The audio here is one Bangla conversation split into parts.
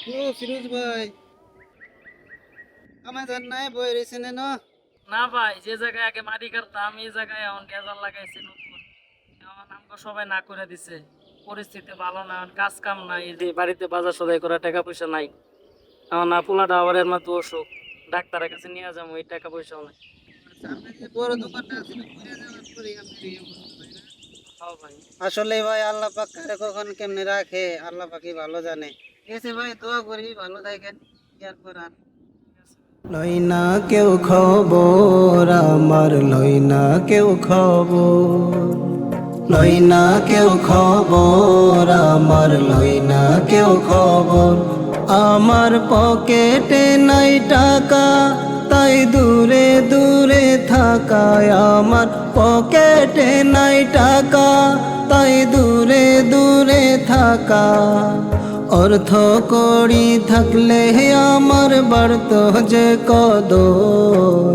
ও ফিরোজ ভাই, আমার জান নাই বই রয়েছে না না। না ভাই, যে জায়গায় আগে মাটি কাটতাম এই জায়গায় এখন গেজার লাগাইছে নতুন। এখন আমাকে সবাই না করে দিছে। পরিস্থিতি ভালো না, এখন কাজ কাম নাই, এই যে বাড়িতে বাজার সদাই করা টাকা পয়সা নাই। আমার না পোলাটা আবার এর মতো অসুখ, ডাক্তারের কাছে নিয়ে যাবো, এই টাকা পয়সাও নাই। আচ্ছা, আপনি যে বড় দোকানটা ছিল ঘুরে যাওয়ার পরে আপনি এই অবস্থা, তাই না? হ্যাঁ ভাই। আসলে ভাই আল্লাহ পাক কারে কখন কেমনে রাখে আল্লাহ পাকই ভালো জানে। এসে ভাই দোয়া করি ভালো থাকেন। ইয়ার করার লই না কেউ খবর আমার, লই না কেউ খবর, লই না কেউ খবর আমার, লই না কেউ খবর। আমার পকেটে নাই টাকা, তাই দূরে দূরে থাকায়। আমার পকেটে নাই টাকা, তাই দূরে দূরে থাকা। অর্থ কড়ি থাকলে আমার বাড়ত যে কদর।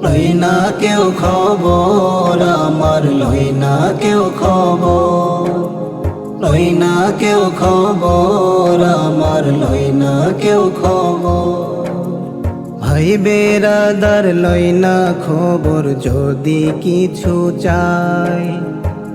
লই না কেউ খবর আমার, লই না কেউ খবর, লই না কেউ খবর আমার, লই না কেউ খবর। ভাই বেরাদার লই না খবর যদি কিছু চাই।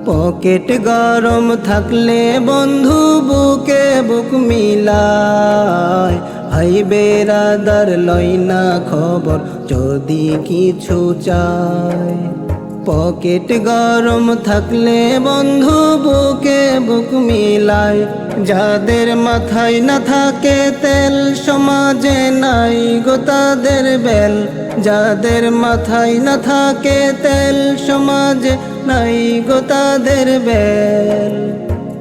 পকেট গরম থাকলে বন্ধু বুকে বুক মিলায়। ভাই বেরাদার লই না খবর যদি কিছু চাই। পকেট গরম থাকলে বন্ধু বুকে বুক মিলায়। যাদের মাথায় না থাকে তেল সমাজে নাই গো তাদের বেল। যাদের মাথায় না থাকে তেল সমাজে নাই গো তাদের বেল।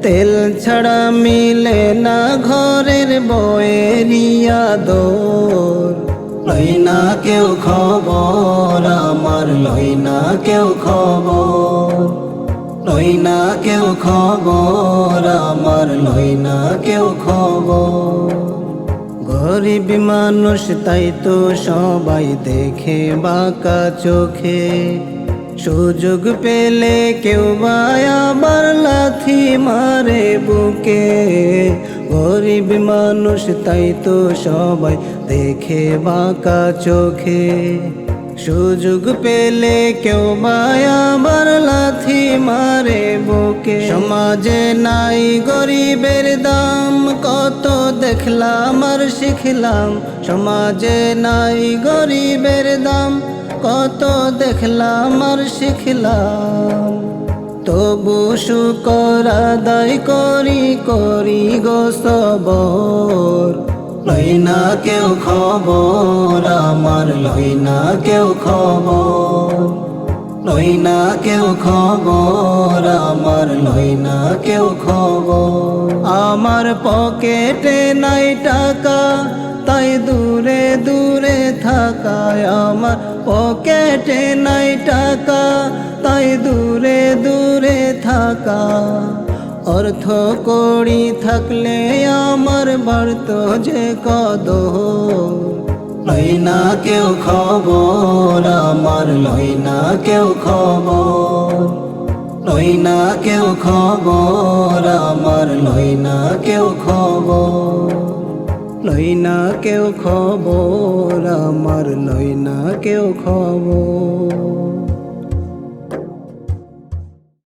তেল ছাড়া মিলে না ঘরের বয়েরই আদর। লই না কেউ খবর আমার, লই না কেউ খবর, লই না কেউ খবর আমার, লই না কেউ খবর। গরিব মানুষ তাই তো সবাই দেখে বাঁকা চোখে। সুযোগ পেলে কেউ বা আবার লাথি মারে বুকে। গরিব মানুষ তাই তো সবাই দেখে বাঁকা চোখে। সুযোগ পেলে কেউ বা আবার লাথি মারে বুকে। সমাজে নাই গরিবের দাম, কত দেখলাম আর শিখলাম। সমাজে নাই গরিবের দাম, কত দেখলাম আর শিখলাম। তবু শুকর আদায় করি করি গো সবর। লই না কেউ খবর আমার, লই না কেউ খবর, লই না কেউ খবর আমার, লই না কেউ খবর। আমার পকেটে নাই টাকা, তাই দূরে দূরে থাকায়। আমার পকেটে নাই টাকা, তাই দূরে দূরে থাকা। অর্থ কড়ি থাকলে আমার বাড়ত যে কদর। লই না কেউ খবর আমার, লই না কেউ খবর, লই না কেউ খবর আমার, লই না কেউ খবর, লই না কেউ খবর আমার, লই না কেউ খবর।